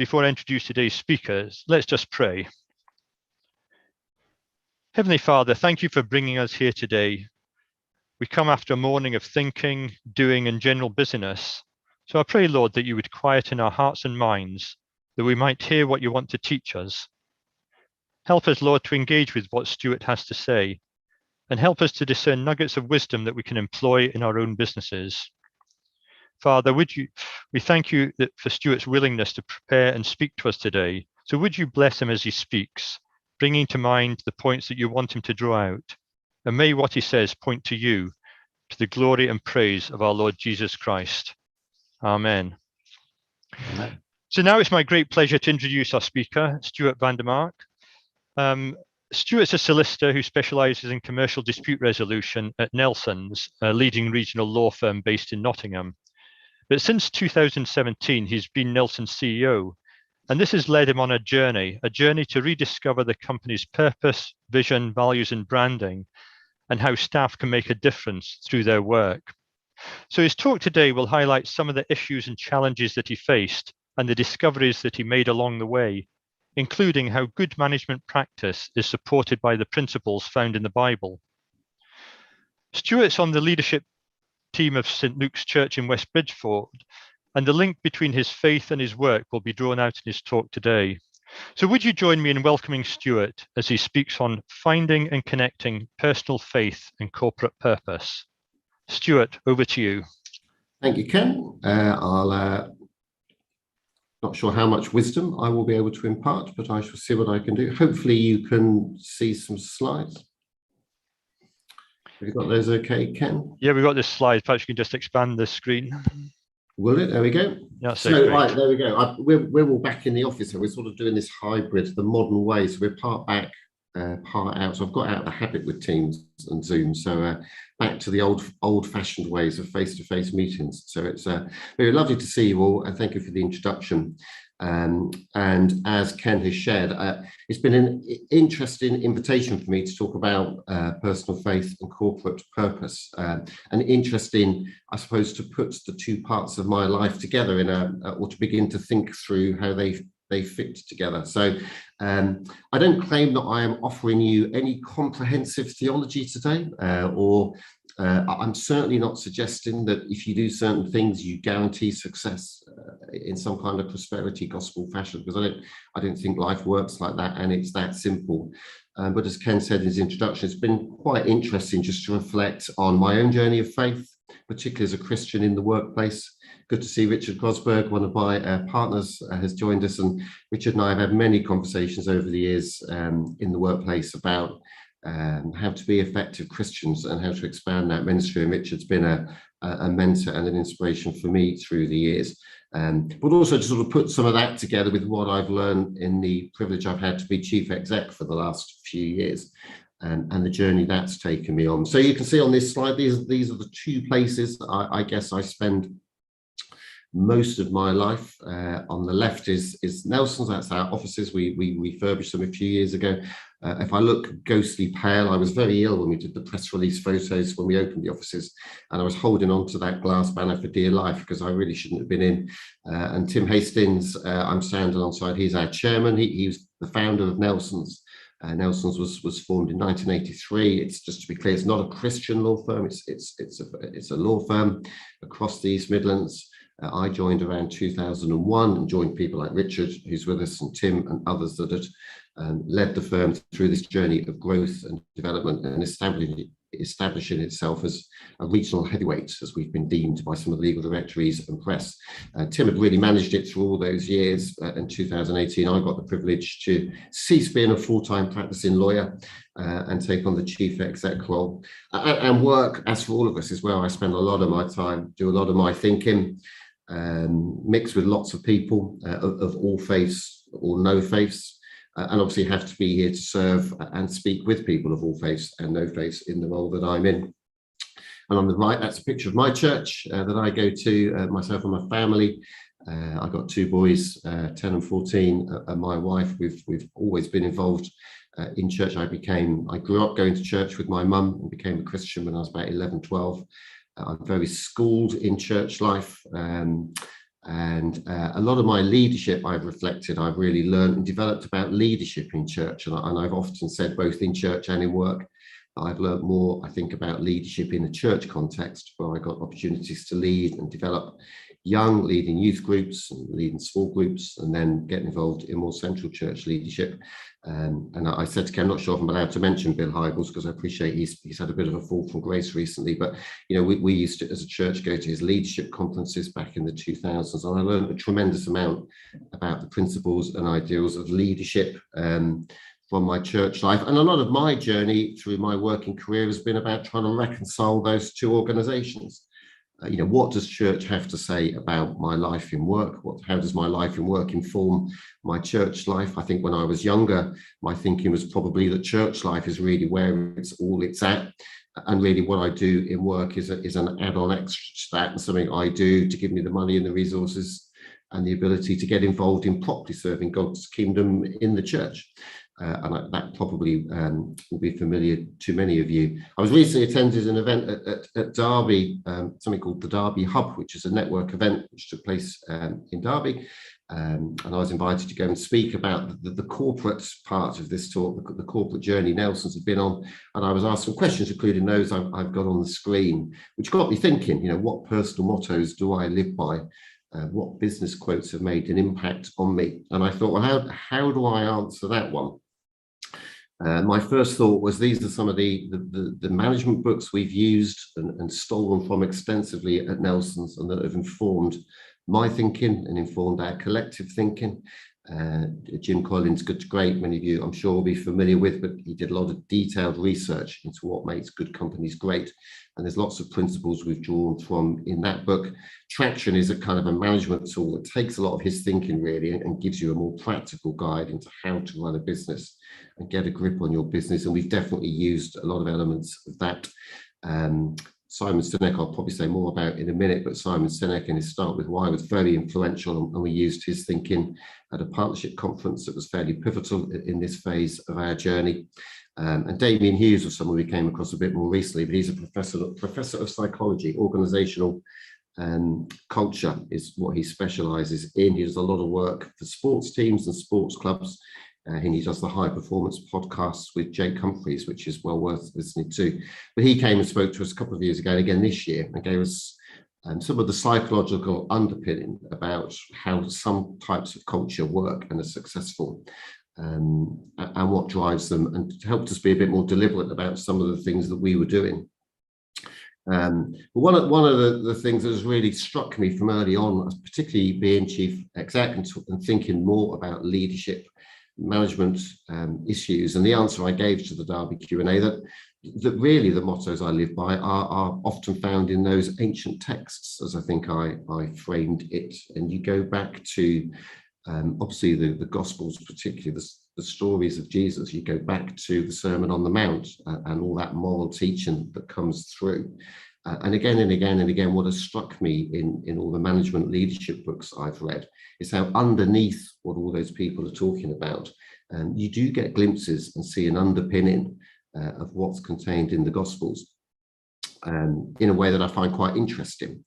before I introduce today's speakers, let's just pray. Heavenly Father, thank you for bringing us here today. We come after a morning of thinking, doing, and general busyness. So I pray, Lord, that you would quieten our hearts and minds, that we might hear what you want to teach us. Help us, Lord, to engage with what Stewart has to say, and help us to discern nuggets of wisdom that we can employ in our own businesses. Father, we thank you for Stewart's willingness to prepare and speak to us today. So would you bless him as he speaks, bringing to mind the points that you want him to draw out. And may what he says point to you, to the glory and praise of our Lord Jesus Christ. Amen. Amen. So now it's my great pleasure to introduce our speaker, Stewart Vandermark. Stewart's a solicitor who specialises in commercial dispute resolution at Nelson's, a leading regional law firm based in Nottingham. But since 2017, he's been Nelson's CEO. And this has led him on a journey to rediscover the company's purpose, vision, values, and branding, and how staff can make a difference through their work. So his talk today will highlight some of the issues and challenges that he faced and the discoveries that he made along the way, including how good management practice is supported by the principles found in the Bible. Stewart's on the leadership team of St. Luke's Church in West Bridgford, and the link between his faith and his work will be drawn out in his talk today. So would you join me in welcoming Stewart as he speaks on finding and connecting personal faith and corporate purpose. Stewart, over to you. Thank you, Ken. I'll not sure how much wisdom I will be able to impart, but I shall see what I can do. Hopefully you can see some slides. Have you got those okay, Ken? Yeah, we've got this slide. Perhaps you can just expand the screen. Will it? There we go. Yeah, so right, there we go. We're all back in the office, and we're sort of doing this hybrid, the modern way. So we're part back, part out. So I've got out of the habit with Teams and Zoom. So back to the old-fashioned ways of face-to-face meetings. So it's very lovely to see you all, and thank you for the introduction. And as Ken has shared, it's been an interesting invitation for me to talk about personal faith and corporate purpose, and interesting, I suppose, to put the two parts of my life together or to begin to think through how they fit together. So I don't claim that I am offering you any comprehensive theology today, or I'm certainly not suggesting that if you do certain things, you guarantee success in some kind of prosperity gospel fashion, because I don't think life works like that, and it's that simple. But as Ken said in his introduction, it's been quite interesting just to reflect on my own journey of faith, particularly as a Christian in the workplace. Good to see Richard Gosberg, one of my partners, has joined us, and Richard and I have had many conversations over the years in the workplace about how to be effective Christians and how to expand that ministry. And Richard's been a mentor and an inspiration for me through the years, but also to sort of put some of that together with what I've learned in the privilege I've had to be chief exec for the last few years, and the journey that's taken me on. So you can see on this slide, these are the two places I guess I spend most of my life. On the left is Nelson's. That's our offices. We refurbished them a few years ago. If I look ghostly pale, I was very ill when we did the press release photos when we opened the offices, and I was holding on to that glass banner for dear life because I really shouldn't have been in. And Tim Hastings, I'm standing alongside. He's our chairman. He was the founder of Nelson's. Nelson's was formed in 1983. It's, just to be clear, it's not a Christian law firm. It's a law firm across the East Midlands. I joined around 2001 and joined people like Richard, who's with us, and Tim and others that had led the firm through this journey of growth and development and establishing itself as a regional heavyweight, as we've been deemed by some of the legal directories and press. Tim had really managed it through all those years. In 2018, I got the privilege to cease being a full-time practicing lawyer and take on the chief exec role. And work, as for all of us, is where I spend a lot of my time, do a lot of my thinking, mixed with lots of people of all faiths or no faiths, and obviously have to be here to serve and speak with people of all faiths and no faiths in the role that I'm in. And on the right, that's a picture of my church that I go to, myself and my family. I've got two boys, 10 and 14, and my wife. We've always been involved in church. I grew up going to church with my mum and became a Christian when I was about 11, 12. I'm very schooled in church life, And a lot of my leadership, I've reflected, I've really learned and developed about leadership in church. And I've often said, both in church and in work, I've learned more, I think, about leadership in a church context, where I got opportunities to lead and develop young, leading youth groups and leading small groups, and then get involved in more central church leadership. And I said to Ken, I'm not sure if I'm allowed to mention Bill Hybels, because I appreciate he's had a bit of a fall from grace recently, but we used to, as a church, go to his leadership conferences back in the 2000s, and I learned a tremendous amount about the principles and ideals of leadership from my church life. And a lot of my journey through my working career has been about trying to reconcile those two organizations. What does church have to say about my life in work? How does my life in work inform my church life? I think when I was younger, my thinking was probably that church life is really where it's at. And really what I do in work is an add-on extra to that, and something I do to give me the money and the resources and the ability to get involved in properly serving God's kingdom in the church. And that probably will be familiar to many of you. I was recently attended an event at Derby, something called the Derby Hub, which is a network event which took place in Derby. And I was invited to go and speak about the corporate part of this talk, the corporate journey Nelson's have been on. And I was asked some questions, including those I've got on the screen, which got me thinking, what personal mottos do I live by? What business quotes have made an impact on me? And I thought, well, how do I answer that one? My first thought was, these are some of the management books we've used and stolen from extensively at Nelson's, and that have informed my thinking and informed our collective thinking. Jim Collins, Good to Great, many of you I'm sure will be familiar with, but he did a lot of detailed research into what makes good companies great. And there's lots of principles we've drawn from in that book. Traction is a kind of a management tool that takes a lot of his thinking really and gives you a more practical guide into how to run a business and get a grip on your business. And we've definitely used a lot of elements of that. Simon Sinek, I'll probably say more about in a minute, but Simon Sinek in his Start With Why was very influential, and we used his thinking at a partnership conference that was fairly pivotal in this phase of our journey. And Damien Hughes was someone we came across a bit more recently, but he's a professor of psychology. Organizational culture is what he specializes in. He does a lot of work for sports teams and sports clubs. And he does the high performance podcasts with Jake Humphreys, which is well worth listening to. But he came and spoke to us a couple of years ago, and again this year, and gave us some of the psychological underpinning about how some types of culture work and are successful, and what drives them, and helped us be a bit more deliberate about some of the things that we were doing. But one of the things that has really struck me from early on, particularly being chief exec and thinking more about leadership management issues, and the answer I gave to the Derby Q&A, that really the mottos I live by are often found in those ancient texts, as I think I framed it. And you go back to obviously the Gospels, particularly the stories of Jesus. You go back to the Sermon on the Mount and all that moral teaching that comes through. And again and again and again, what has struck me in all the management leadership books I've read is how underneath what all those people are talking about, you do get glimpses and see an underpinning of what's contained in the Gospels in a way that I find quite interesting.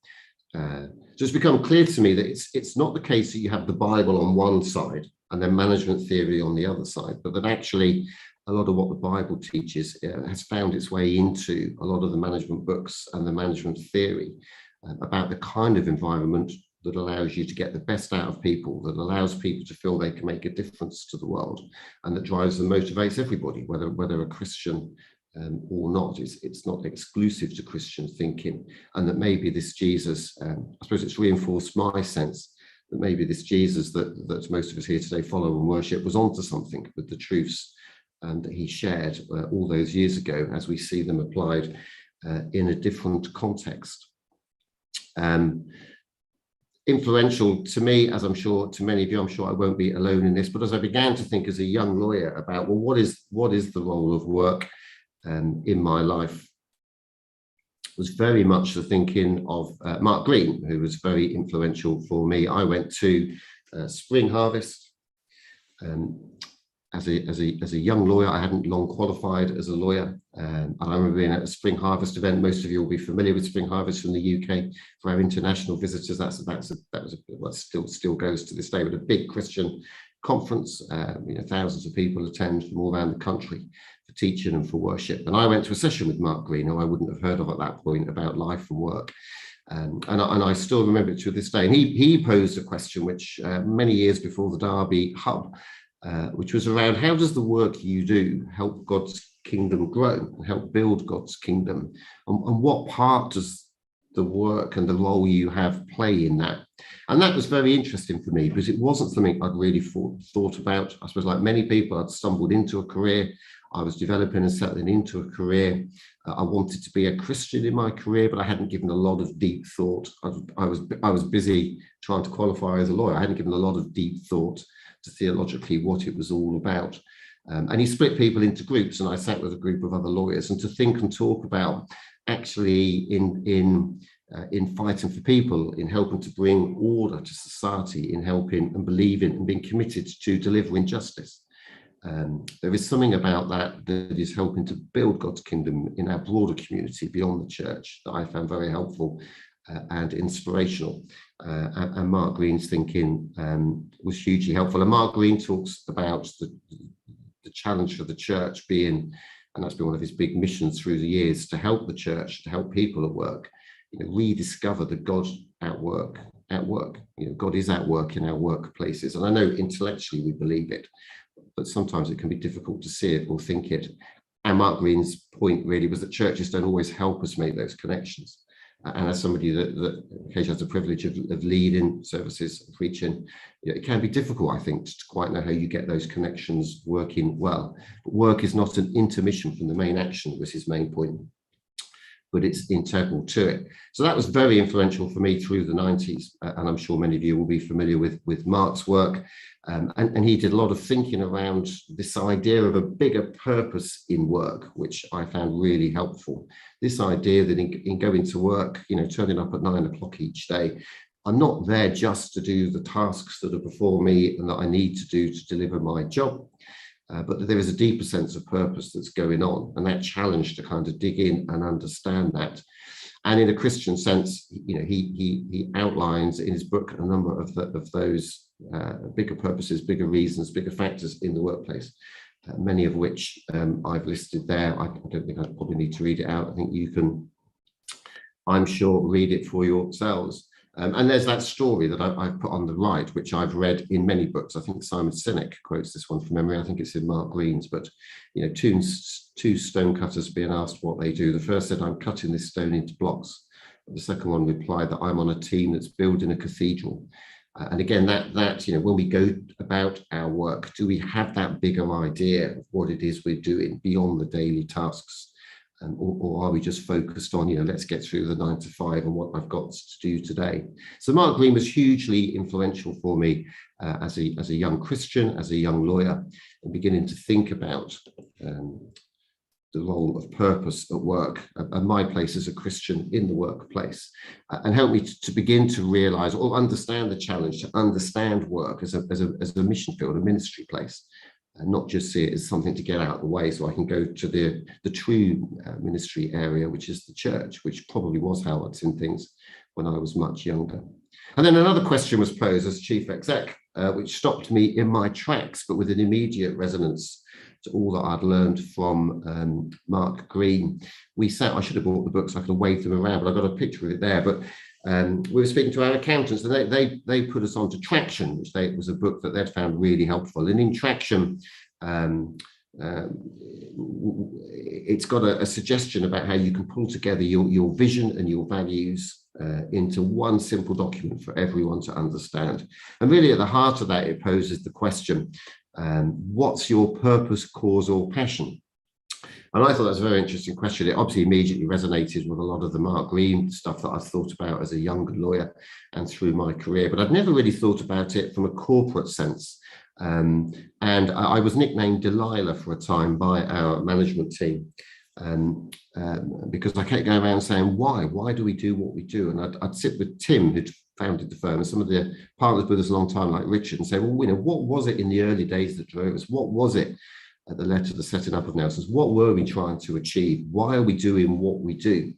So it's become clear to me that it's not the case that you have the Bible on one side and then management theory on the other side, but that actually a lot of what the Bible teaches has found its way into a lot of the management books and the management theory about the kind of environment that allows you to get the best out of people, that allows people to feel they can make a difference to the world, and that drives and motivates everybody, whether a Christian or not. It's not exclusive to Christian thinking, and that maybe this Jesus, I suppose it's reinforced my sense that maybe this Jesus that most of us here today follow and worship was onto something with the truths that he shared all those years ago, as we see them applied in a different context. Influential to me, as I'm sure to many of you, I'm sure I won't be alone in this, but as I began to think as a young lawyer about, well, what is the role of work in my life, was very much the thinking of Mark Green, who was very influential for me. I went to Spring Harvest as a young lawyer. I hadn't long qualified as a lawyer, and I remember being at a Spring Harvest event. Most of you will be familiar with Spring Harvest from the UK. For our international visitors, that still goes to this day, with a big Christian conference. Thousands of people attend from all around the country for teaching and for worship. And I went to a session with Mark Green, who I wouldn't have heard of at that point, about life and work. And I still remember it to this day. And he posed a question which many years before the Derby Hub, which was around, how does the work you do help God's kingdom grow, help build God's kingdom? And what part does the work and the role you have play in that? And that was very interesting for me, because it wasn't something I'd really thought about. I suppose, like many people, I'd stumbled into a career. I was developing and settling into a career. I wanted to be a Christian in my career, but I hadn't given a lot of deep thought. I was busy trying to qualify as a lawyer. I hadn't given a lot of deep thought to theologically what it was all about. And he split people into groups, and I sat with a group of other lawyers, and to think and talk about actually in fighting for people, in helping to bring order to society, in helping and believing and being committed to delivering justice. There is something about that is helping to build God's kingdom in our broader community beyond the church that I found very helpful and inspirational. And Mark Green's thinking was hugely helpful. And Mark Green talks about the challenge for the church being, and that's been one of his big missions through the years, to help the church, to help people at work, rediscover that God at work. God is at work in our workplaces. And I know intellectually we believe it, but sometimes it can be difficult to see it or think it. And Mark Green's point really was that churches don't always help us make those connections. And as somebody that occasionally has the privilege of leading services, preaching, it can be difficult, I think, to quite know how you get those connections working well. But work is not an intermission from the main action, was his main point, but it's integral to it. So that was very influential for me through the 90s. And I'm sure many of you will be familiar with Mark's work. And he did a lot of thinking around this idea of a bigger purpose in work, which I found really helpful. This idea that in going to work, turning up at 9 o'clock each day, I'm not there just to do the tasks that are before me and that I need to do to deliver my job. But there is a deeper sense of purpose that's going on, and that challenge to kind of dig in and understand that. And in a Christian sense, he outlines in his book a number of those bigger purposes, bigger reasons, bigger factors in the workplace, many of which I've listed there. I don't think I probably need to read it out. I think you can, I'm sure, read it for yourselves. And there's that story that I've put on the right, which I've read in many books. I think Simon Sinek quotes this one from memory. I think it's in Mark Green's, but two stone cutters being asked what they do. The first said, "I'm cutting this stone into blocks." The second one replied that I'm on a team that's building a cathedral. And again, that when we go about our work, do we have that bigger idea of what it is we're doing beyond the daily tasks? Or are we just focused on, let's get through the 9 to 5 and what I've got to do today? So Mark Green was hugely influential for me as a young Christian, as a young lawyer, and beginning to think about the role of purpose at work and my place as a Christian in the workplace, and helped me to begin to realize or understand the challenge to understand work as a mission field, a ministry place, and not just see it as something to get out of the way so I can go to the true ministry area, which is the church, which probably was how I'd seen things when I was much younger. And then another question was posed as chief exec, which stopped me in my tracks, but with an immediate resonance to all that I'd learned from Mark Green. I should have brought the books, I could have waved them around, but I've got a picture of it there. But we were speaking to our accountants, and they put us on to Traction, which was a book that they'd found really helpful. And in Traction, it's got a suggestion about how you can pull together your vision and your values into one simple document for everyone to understand. And really at the heart of that, it poses the question, what's your purpose, cause, or passion? And I thought that was a very interesting question. It obviously immediately resonated with a lot of the Mark Green stuff that I thought about as a younger lawyer and through my career, but I'd never really thought about it from a corporate sense. And I was nicknamed Delilah for a time by our management team because I kept going around saying, why do we do what we do? And I'd sit with Tim, who'd founded the firm, and some of the partners with us a long time, like Richard, and say, well, what was it in the early days that drove us? What was it that led to the setting up of Nelson's? What were we trying to achieve? Why are we doing what we do?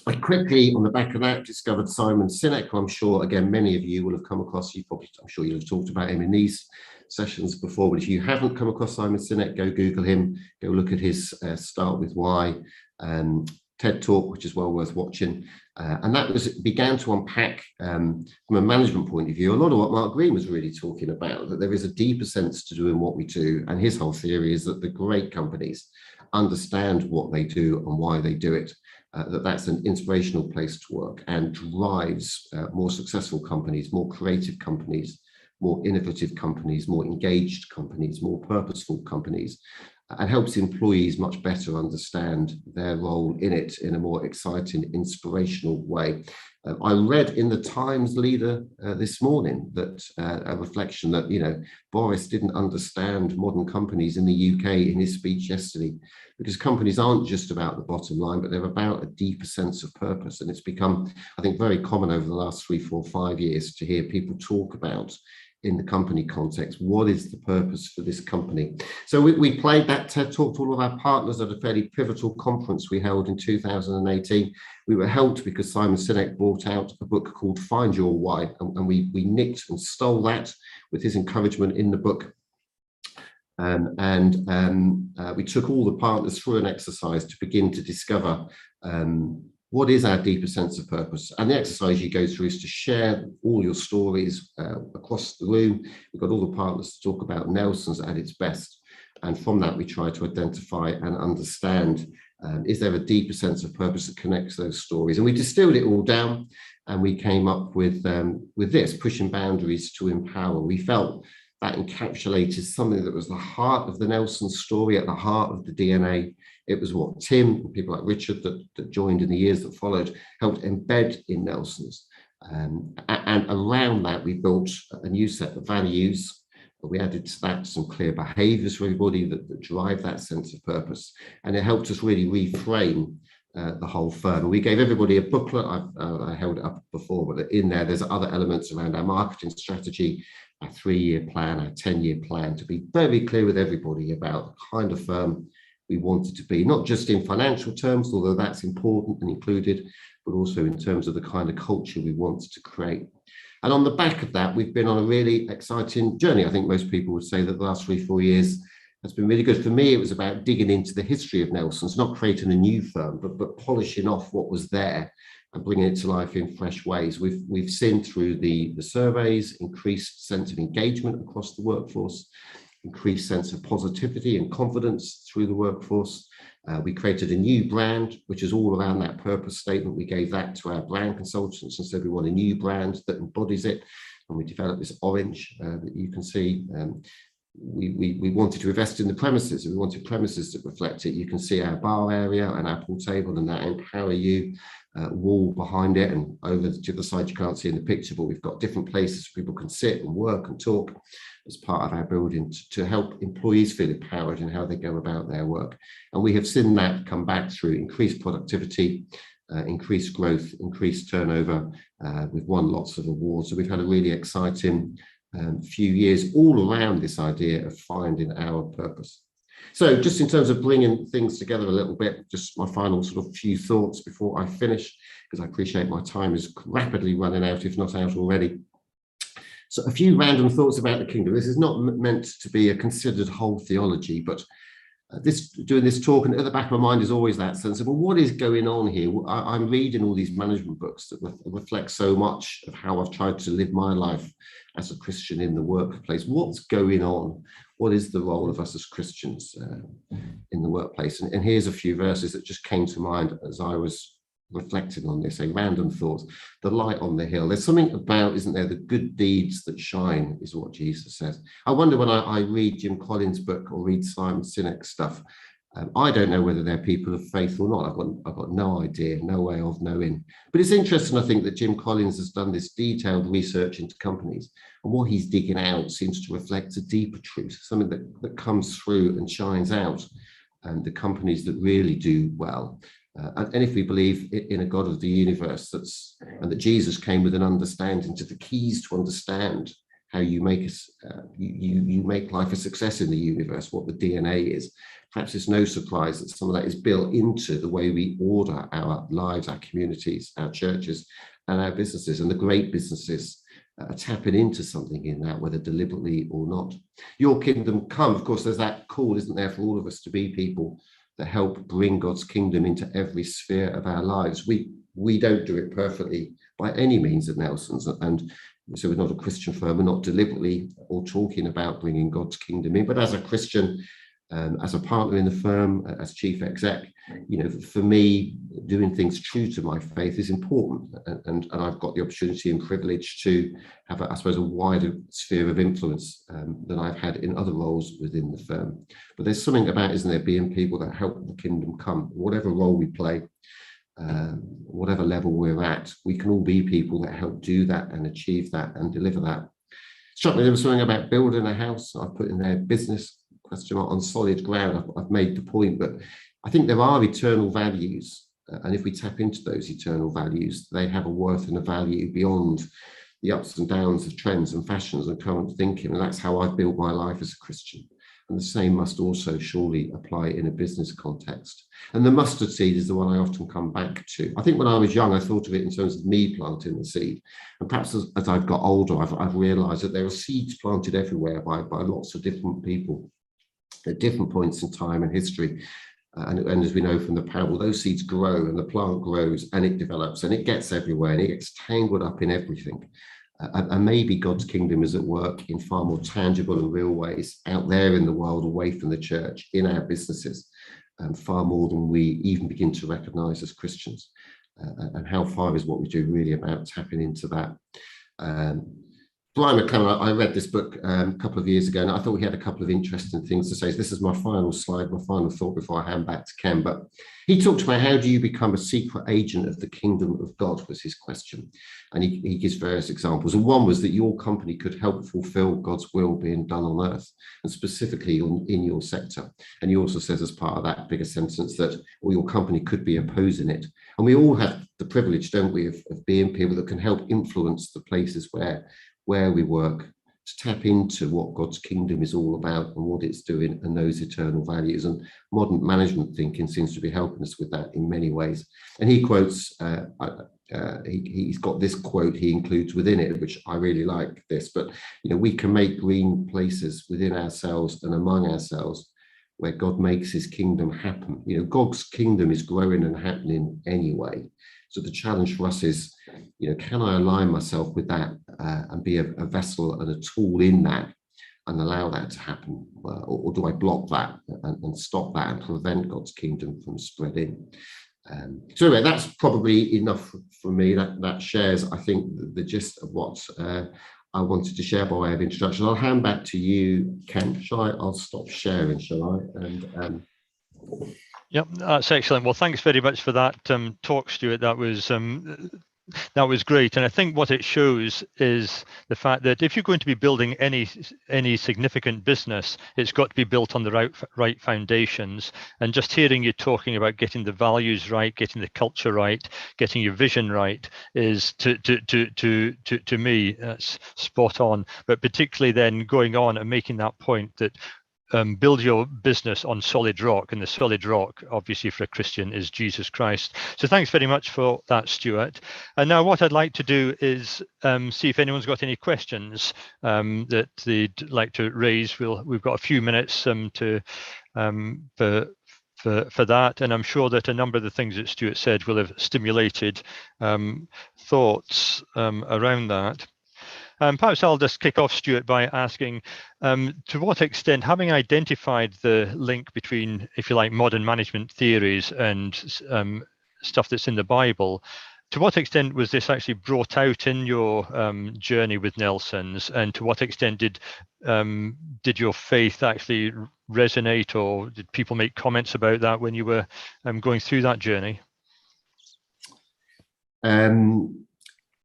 I quickly, on the back of that, discovered Simon Sinek, who I'm sure, again, many of you will have come across. I'm sure you'll have talked about him in these sessions before, but if you haven't come across Simon Sinek, go Google him, go look at his Start With Why TED Talk, which is well worth watching. And that began to unpack, from a management point of view, a lot of what Mark Green was really talking about, that there is a deeper sense to doing what we do. And his whole theory is that the great companies understand what they do and why they do it. That's an inspirational place to work and drives more successful companies, more creative companies, more innovative companies, more engaged companies, more purposeful companies, and helps employees much better understand their role in it in a more exciting, inspirational way. I read in the Times Leader this morning that a reflection that, Boris didn't understand modern companies in the UK in his speech yesterday, because companies aren't just about the bottom line, but they're about a deeper sense of purpose. And it's become, I think, very common over the last 3, 4, 5 years to hear people talk about, in the company context, what is the purpose for this company? So we played that TED Talk to all of our partners at a fairly pivotal conference we held in 2018. We were helped because Simon Sinek brought out a book called Find Your Why, and we nicked and stole that with his encouragement in the book. We took all the partners through an exercise to begin to discover what is our deeper sense of purpose. And the exercise you go through is to share all your stories across the room. We've got all the partners to talk about Nelson's at its best. And from that, we try to identify and understand, is there a deeper sense of purpose that connects those stories? And we distilled it all down, and we came up with this, pushing boundaries to empower. We felt that encapsulated something that was the heart of the Nelson story, at the heart of the DNA. It was what Tim and people like Richard that joined in the years that followed helped embed in Nelson's. And around that, we built a new set of values. We added to that some clear behaviours for everybody that drive that sense of purpose. And it helped us really reframe the whole firm. And we gave everybody a booklet. I held it up before, but in there's other elements around our marketing strategy, our 3-year plan, our 10-year plan, to be very clear with everybody about the kind of firm we wanted to be, not just in financial terms, although that's important and included, but also in terms of the kind of culture we wanted to create. And on the back of that, we've been on a really exciting journey. I think most people would say that the last 3, 4 years has been really good. For me, it was about digging into the history of Nelson's, not creating a new firm, but polishing off what was there and bringing it to life in fresh ways. We've seen through the surveys, increased sense of engagement across the workforce, increased sense of positivity and confidence through the workforce. We created a new brand, which is all around that purpose statement. We gave that to our brand consultants and said we want a new brand that embodies it. And we developed this orange that you can see. We wanted to invest in the premises. We wanted premises that reflect it. You can see our bar area and our pool table and that Empower You wall behind it, and over to the side you can't see in the picture, but we've got different places people can sit and work and talk as part of our building to help employees feel empowered in how they go about their work. And we have seen that come back through increased productivity, increased growth, increased turnover. We've won lots of awards. So we've had a really exciting few years all around this idea of finding our purpose. So just in terms of bringing things together a little bit, just my final sort of few thoughts before I finish, because I appreciate my time is rapidly running out, if not out already. So a few random thoughts about the kingdom. This is not meant to be a considered whole theology, but doing this talk, and at the back of my mind is always that sense of, well, what is going on here? I'm reading all these management books that reflect so much of how I've tried to live my life as a Christian in the workplace. What's going on? What is the role of us as Christians in the workplace? And here's a few verses that just came to mind as I was reflecting on this, a random thought. The light on the hill. There's something about, isn't there, the good deeds that shine is what Jesus says. I wonder when I read Jim Collins' book or read Simon Sinek's stuff, I don't know whether they're people of faith or not. I've got no idea, no way of knowing. But it's interesting, I think, that Jim Collins has done this detailed research into companies, and what he's digging out seems to reflect a deeper truth, something that comes through and shines out, and the companies that really do well And if we believe in a God of the universe, and that Jesus came with an understanding to the keys to understand how you make you make life a success in the universe, what the DNA is, perhaps it's no surprise that some of that is built into the way we order our lives, our communities, our churches, and our businesses. And the great businesses are tapping into something in that, whether deliberately or not. Your kingdom come, of course, there's that call, isn't there, for all of us to be people that help bring God's kingdom into every sphere of our lives. We don't do it perfectly by any means at Nelson's, and so we're not a Christian firm. We're not deliberately or talking about bringing God's kingdom in, but as a Christian, as a partner in the firm, as chief exec, for me, doing things true to my faith is important, and I've got the opportunity and privilege to have, I suppose, a wider sphere of influence than I've had in other roles within the firm. But there's something about, isn't there, being people that help the kingdom come, whatever role we play, whatever level we're at, we can all be people that help do that and achieve that and deliver that. Struck me there was something about building a house. I put in there business question on solid ground. I've made the point, but I think there are eternal values, and if we tap into those eternal values, they have a worth and a value beyond the ups and downs of trends and fashions and current thinking. And that's how I've built my life as a Christian. And the same must also surely apply in a business context. And the mustard seed is the one I often come back to. I think when I was young, I thought of it in terms of me planting the seed. And perhaps as I've got older, I've realized that there are seeds planted everywhere by lots of different people at different points in time and history. And as we know from the parable, those seeds grow and the plant grows and it develops and it gets everywhere and it gets tangled up in everything. And maybe God's kingdom is at work in far more tangible and real ways out there in the world, away from the church, in our businesses, far more than we even begin to recognize as Christians. And how far is what we do really about tapping into that? Brian McClellan, I read this book a couple of years ago, and I thought he had a couple of interesting things to say. So this is my final slide, my final thought before I hand back to Ken. But he talked about how do you become a secret agent of the kingdom of God was his question. And he gives various examples. And one was that your company could help fulfill God's will being done on earth, and specifically in your sector. And he also says as part of that bigger sentence that your company could be opposing it. And we all have the privilege, don't we, of being people that can help influence the places where we work, to tap into what God's kingdom is all about and what it's doing and those eternal values. And modern management thinking seems to be helping us with that in many ways. And he quotes, he's got this quote he includes within it, which I really like this, but we can make green places within ourselves and among ourselves where God makes his kingdom happen. God's kingdom is growing and happening anyway. So the challenge for us is, can I align myself with that and be a vessel and a tool in that and allow that to happen? Or do I block that and stop that and prevent God's kingdom from spreading? So anyway, that's probably enough for me. That shares, I think, the gist of what I wanted to share by way of introduction. I'll hand back to you, Ken. I'll stop sharing, shall I? And Yep, that's excellent. Well, thanks very much for that talk, Stuart. That was great. And I think what it shows is the fact that if you're going to be building any significant business, it's got to be built on the right foundations. And just hearing you talking about getting the values right, getting the culture right, getting your vision right is to me that's spot on. But particularly then going on and making that point that build your business on solid rock, and the solid rock, obviously, for a Christian is Jesus Christ. So thanks very much for that, Stuart. And now what I'd like to do is see if anyone's got any questions that they'd like to raise. We've got a few minutes for that, and I'm sure that a number of the things that Stuart said will have stimulated thoughts around that. Perhaps I'll just kick off, Stuart, by asking, to what extent, having identified the link between, if you like, modern management theories and stuff that's in the Bible, to what extent was this actually brought out in your journey with Nelson's, and to what extent did your faith actually resonate, or did people make comments about that when you were going through that journey?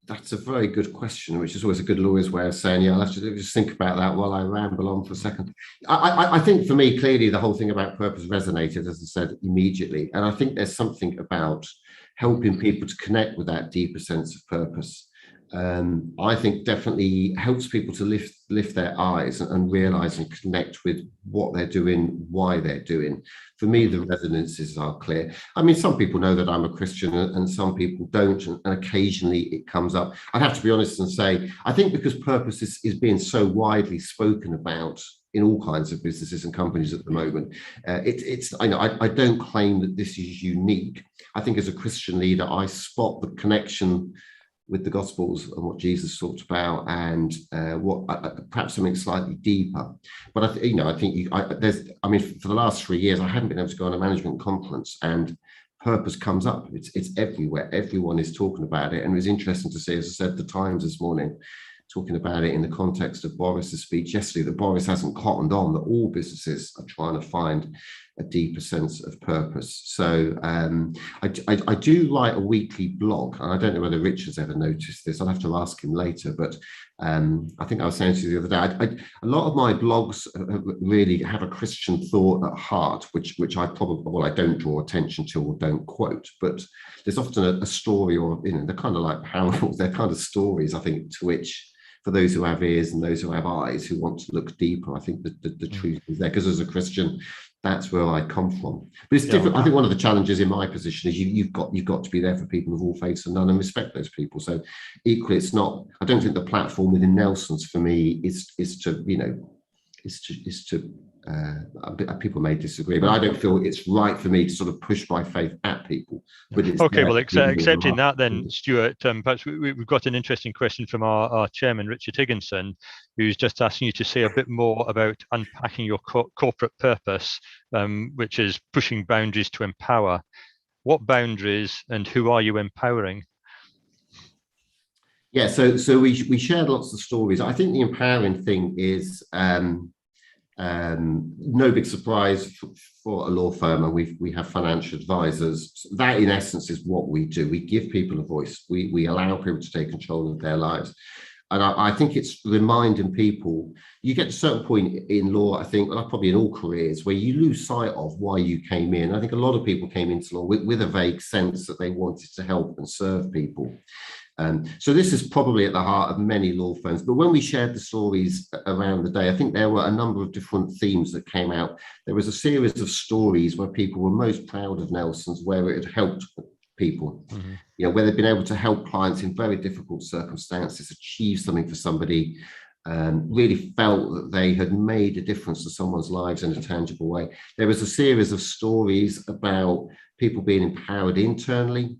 That's a very good question, which is always a good lawyer's way of saying, yeah, I'll have to just think about that while I ramble on for a second. I think for me, clearly, the whole thing about purpose resonated, as I said, immediately. And I think there's something about helping people to connect with that deeper sense of purpose. I think definitely helps people to lift their eyes and realize and connect with what they're doing, why they're doing. For me, the resonances are clear. I mean, some people know that I'm a Christian and some people don't, and occasionally it comes up. I'd have to be honest and say, I think because purpose is being so widely spoken about in all kinds of businesses and companies at the moment, I don't claim that this is unique. I think as a Christian leader, I spot the connection with the Gospels and what Jesus talked about, and perhaps something slightly deeper. But I think for the last 3 years, I haven't been able to go on a management conference, and purpose comes up. It's everywhere. Everyone is talking about it, and it was interesting to see, as I said, the Times this morning talking about it in the context of Boris's speech yesterday, that Boris hasn't cottoned on that all businesses are trying to find a deeper sense of purpose. So I do write a weekly blog, and I don't know whether Richard's ever noticed this. I'll have to ask him later, but I think I was saying to you the other day, a lot of my blogs really have a Christian thought at heart, which I I don't draw attention to or don't quote, but there's often a story, or they're kind of like parables, they're kind of stories, I think, to which, for those who have ears and those who have eyes who want to look deeper, I think the truth is there, because as a Christian, that's where I come from. But it's different. I think one of the challenges in my position is you've got to be there for people of all faiths and none, and respect those people. So equally, it's not. I don't think the platform within Nelson's for me is to people may disagree, but I don't feel it's right for me to sort of push my faith at people. But it's okay, well, accepting that then, Stuart, perhaps we've got an interesting question from our chairman, Richard Higginson, who's just asking you to say a bit more about unpacking your corporate purpose, which is pushing boundaries to empower. What boundaries and who are you empowering? Yeah, so we shared lots of stories. I think the empowering thing is no big surprise for a law firm, and we have financial advisors. That in essence is what we do. We give people a voice. We allow people to take control of their lives. And I think it's reminding people, you get to a certain point in law, I think, probably in all careers, where you lose sight of why you came in. I think a lot of people came into law with a vague sense that they wanted to help and serve people. So this is probably at the heart of many law firms. But when we shared the stories around the day, I think there were a number of different themes that came out. There was a series of stories where people were most proud of Nelson's, where it had helped people, where they've been able to help clients in very difficult circumstances achieve something for somebody, really felt that they had made a difference to someone's lives in a tangible way. There was a series of stories about people being empowered internally,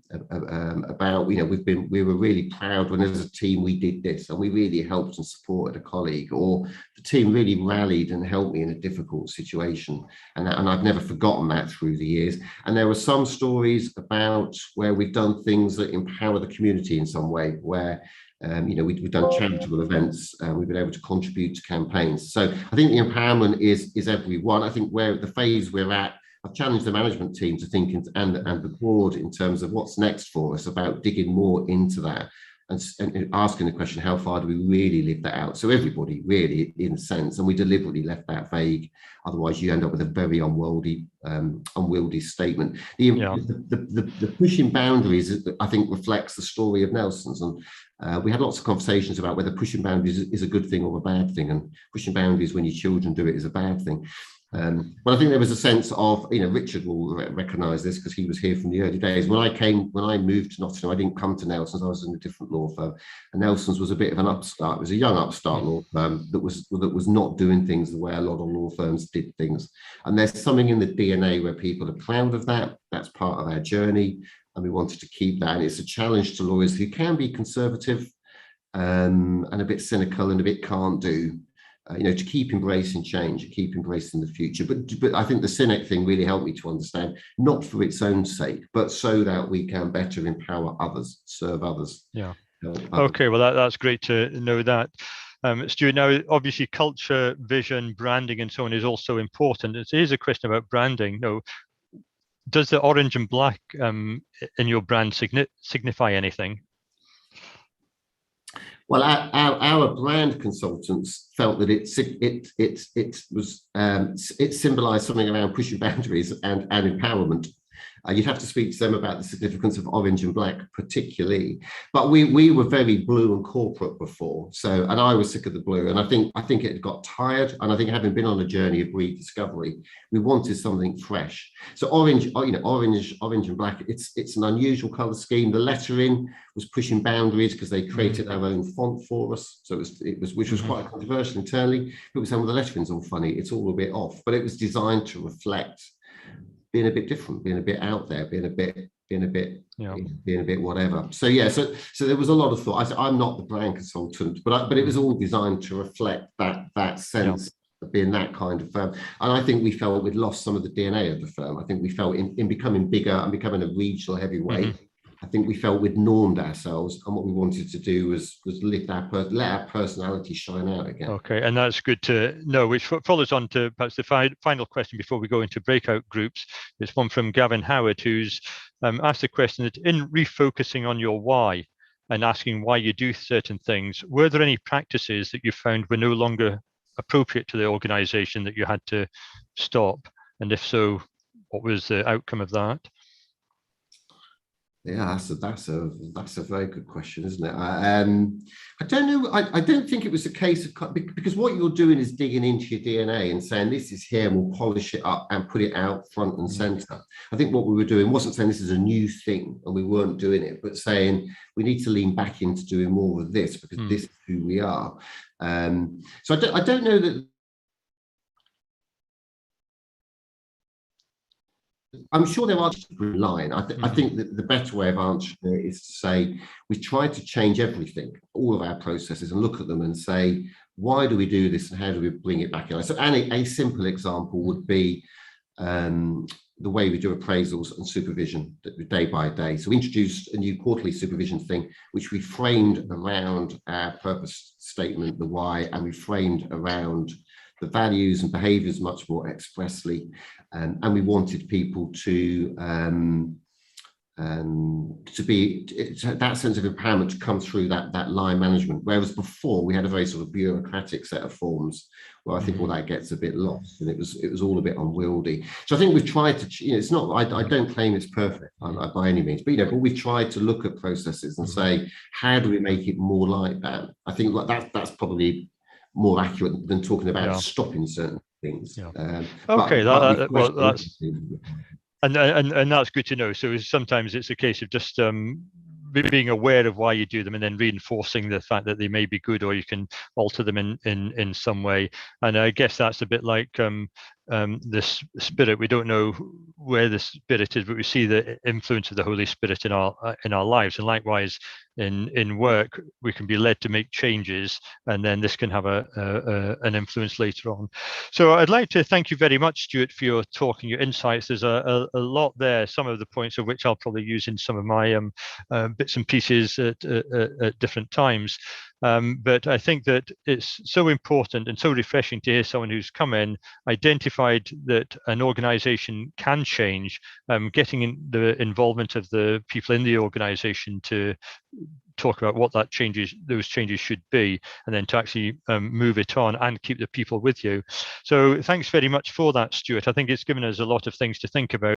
about, we were really proud when as a team we did this, and we really helped and supported a colleague, or the team really rallied and helped me in a difficult situation. And I've never forgotten that through the years. And there were some stories about where we've done things that empower the community in some way, where we've done charitable events, we've been able to contribute to campaigns. So I think the empowerment is everyone. I think where the phase we're at, I've challenged the management team to think and the board in terms of what's next for us, about digging more into that and asking the question, how far do we really live that out? So everybody really, in a sense, and we deliberately left that vague. Otherwise, you end up with a very unwieldy statement. The pushing boundaries, I think, reflects the story of Nelson's. And we had lots of conversations about whether pushing boundaries is a good thing or a bad thing. And pushing boundaries when your children do it is a bad thing. But I think there was a sense of, Richard will recognise this because he was here from the early days. When I moved to Nottingham, I didn't come to Nelson's. I was in a different law firm, and Nelson's was a bit of an upstart. It was a young upstart law firm that was not doing things the way a lot of law firms did things. And there's something in the DNA where people are proud of that. That's part of our journey, and we wanted to keep that. And it's a challenge to lawyers who can be conservative and a bit cynical and a bit can't do. To keep embracing change, keep embracing the future. But I think the Sinek thing really helped me to understand, not for its own sake, but so that we can better empower others, serve others. Yeah. Okay, well, that's great to know that. Stuart, now, obviously, culture, vision, branding, and so on is also important. It is a question about branding. Does the orange and black in your brand signify anything? Well, our brand consultants felt that it symbolised something around pushing boundaries and empowerment. You'd have to speak to them about the significance of orange and black, particularly. But we were very blue and corporate before, so, and I was sick of the blue, and I think it got tired. And I think, having been on a journey of rediscovery, we wanted something fresh. So orange, orange and black. It's an unusual colour scheme. The lettering was pushing boundaries because they created their own font for us. So it was which was quite controversial internally. People saying, well, the lettering's all funny. It's all a bit off, but it was designed to reflect being a bit different, being a bit out there, being a bit whatever. So yeah, so there was a lot of thought. I'm not the brand consultant, but it was all designed to reflect that sense of being that kind of firm. And I think we felt we'd lost some of the DNA of the firm. I think we felt in becoming bigger and becoming a regional heavyweight. I think we felt we'd normed ourselves, and what we wanted to do was let our personality shine out again. Okay, and that's good to know, which follows on to perhaps the final question before we go into breakout groups. It's one from Gavin Howard, who's asked the question that, in refocusing on your why and asking why you do certain things, were there any practices that you found were no longer appropriate to the organization that you had to stop? And if so, what was the outcome of that? Yeah, that's a very good question, isn't it? I don't know. I don't think it was a case of, because what you're doing is digging into your DNA and saying this is here, and we'll polish it up and put it out front and center. I think what we were doing wasn't saying this is a new thing and we weren't doing it, but saying we need to lean back into doing more of this because this is who we are. So I don't know that. I'm sure there are in line. I think that the better way of answering it is to say we try to change everything, all of our processes, and look at them and say, why do we do this and how do we bring it back in? So, and a simple example would be the way we do appraisals and supervision day by day. So we introduced a new quarterly supervision thing, which we framed around our purpose statement, the why, and we framed around the values and behaviours much more expressly, and we wanted people to be that sense of empowerment to come through that line management. Whereas before we had a very sort of bureaucratic set of forms where I think all that gets a bit lost, and it was all a bit unwieldy. So I think we've tried to, it's not, I don't claim it's perfect by any means, but we've tried to look at processes and say, how do we make it more like that? I think that's probably more accurate than talking about stopping certain things. Okay, that's and that's good to know. So sometimes it's a case of just being aware of why you do them and then reinforcing the fact that they may be good, or you can alter them in some way. And I guess that's a bit like this spirit. We don't know where the spirit is, but we see the influence of the Holy Spirit in our lives. And likewise, in work, we can be led to make changes, and then this can have an influence later on. So I'd like to thank you very much, Stewart, for your talk and your insights. There's a lot there, some of the points of which I'll probably use in some of my bits and pieces at different times. But I think that it's so important and so refreshing to hear someone who's come in, identified that an organization can change, getting in the involvement of the people in the organization to talk about what those changes should be, and then to actually move it on and keep the people with you. So thanks very much for that, Stewart. I think it's given us a lot of things to think about.